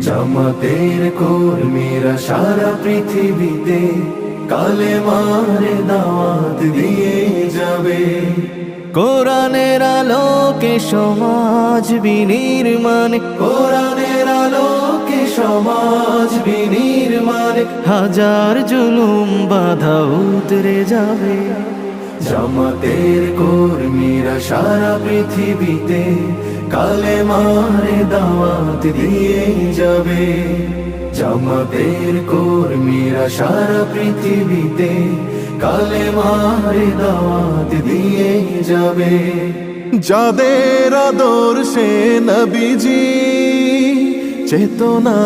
জামাতের কর্মীরা সারা পৃথিবীতে কালেমার দাওয়াত দিয়ে যাবে। কোরআনের আলোকে সমাজ বিনির্মাণ, কোরআনের আলোকে সমাজ বিনির্মাণ, হাজার জুলুম বাধা উতরে যাবে। জামাতের কর্মীরা সারা পৃথিবীতে কালেমার দাওয়াত দিয়ে যাবে। জামাতের কর্মীরা সারা পৃথিবীতে কালেমার দাওয়াত দিয়ে যাবে। যাদের আদর্শে নবীজি চেতনা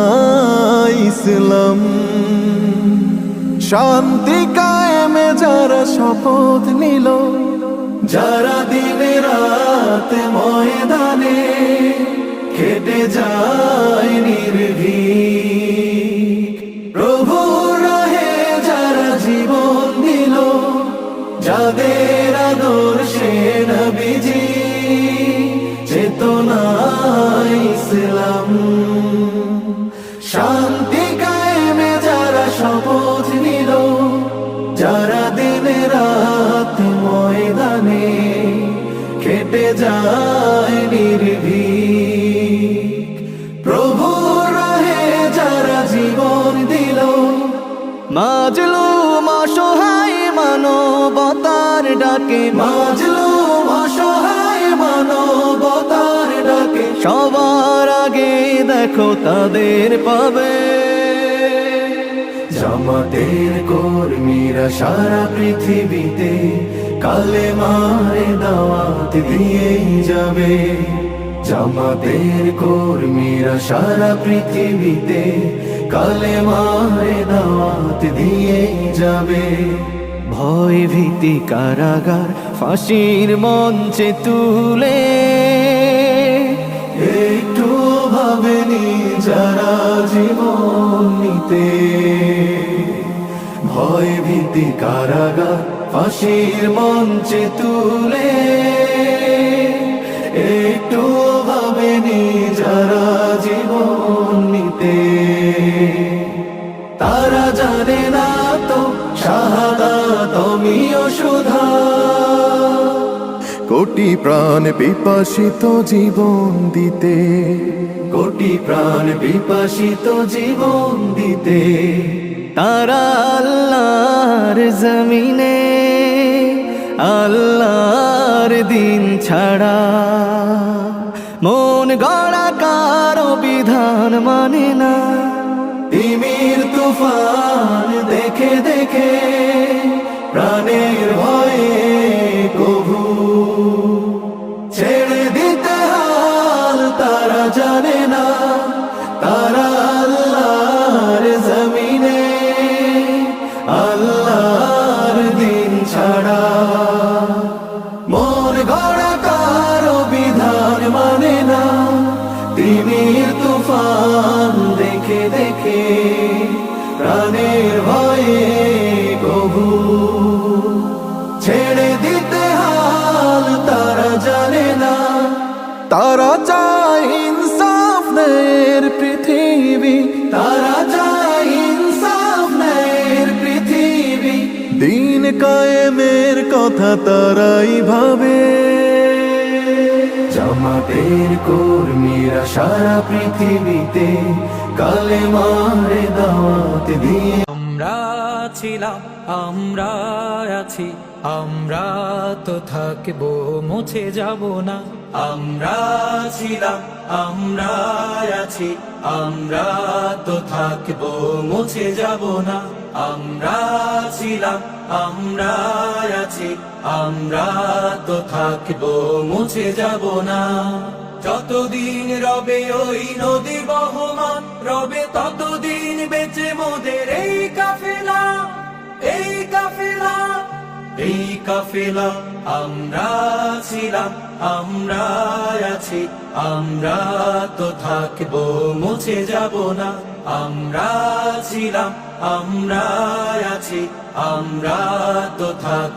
ইসলাম, শান্তি কায়েমে যারা শপথ নিল, যারা দিনে রাত ময়দানে খেটে যায় নির্ভীক, প্রভুর রাহে যারা জীবন দিল, যাদের আদর্শে নবীজি চেতনা ইসলাম, শান্তি কায়েমে যারা শপথ নিল, যারা দিনে রাত ময়দানে খেটে যায় নির্ভীক, প্রভুর রাহে যারা জীবন দিল, মাজলুম অসহায় মানবতার ডাকে, মাজলুম অসহায় মানবতার ডাকে, সবার আগে দেখো তাদের পাবে। জামাতের কর্মীরা সারা পৃথিবীতে কালেমার দাওয়াত দিয়ে যাবে। জামাতের কর্মীরা সারা পৃথিবীতে কালেমার দাওয়াত দিয়ে যাবে। ভয় ভীতি কারাগার ফাঁসির মঞ্চে তুলে, একটু ভাবেনি যারা জীবন নিতে, ভয় ভীতি কারাগার ফাঁসির মঞ্চে তুলে, একটু ভাবেনি যারা জীবন নিতে, তারা জানে না তো শাহাদাত আমিও সুধা। কোটি প্রাণ পিপাসিত জীবন দিতে, কোটি প্রাণ বিপাসিত জীবন দিতে, তারা আল্লাহর জমিনে আল্লাহর দিন ছাড়া মন গড়া কারো বিধান মানে না। তিমির তুফান দেখে দেখে প্রাণের ভয়ে কভু ছেড়ে দিতে হাল তারা জানে না। তারা আল্লাহর জমিনে আল্লাহর দিন ছাড়া মন গড়া কারো বিধান মানে না। তিমির তুফান দেখে দেখে প্রাণের ভয়ে কভু ছেড়ে দিতে হাল তারা জানে না। তারা চায় ইনসাফ ন্যায়ের পৃথিবী, তারা চায় ইনসাফ ন্যায়ের পৃথিবী, দিন কায়েমের কথা তারাই ভাবে। জামাতের কর্মীরা সারা পৃথিবীতে কালেমার দাওয়াত দিয়ে আমরা ছিলাম, আমরা আছি, আমরা তো থাকবো, মুছে যাব না। আমরা ছিলাম, আমরা আছি, আমরা তো থাকবো, মুছে যাব না। আমরা ছিলাম, আমরা আছি, আমরা তো থাকবো, মুছে যাব না। যতদিন রবে ওই নদী বহমান, রবে ততদিন বেঁচে মোদের এই কাফেলা, এই কাফেলা, এই কাফেলা। আমরা ছিলাম, আমরা আছি, আমরা তো থাকবো, মুছে যাব না। আমরা ছিলাম, আমরা আছি, আমরা তো থাকবো।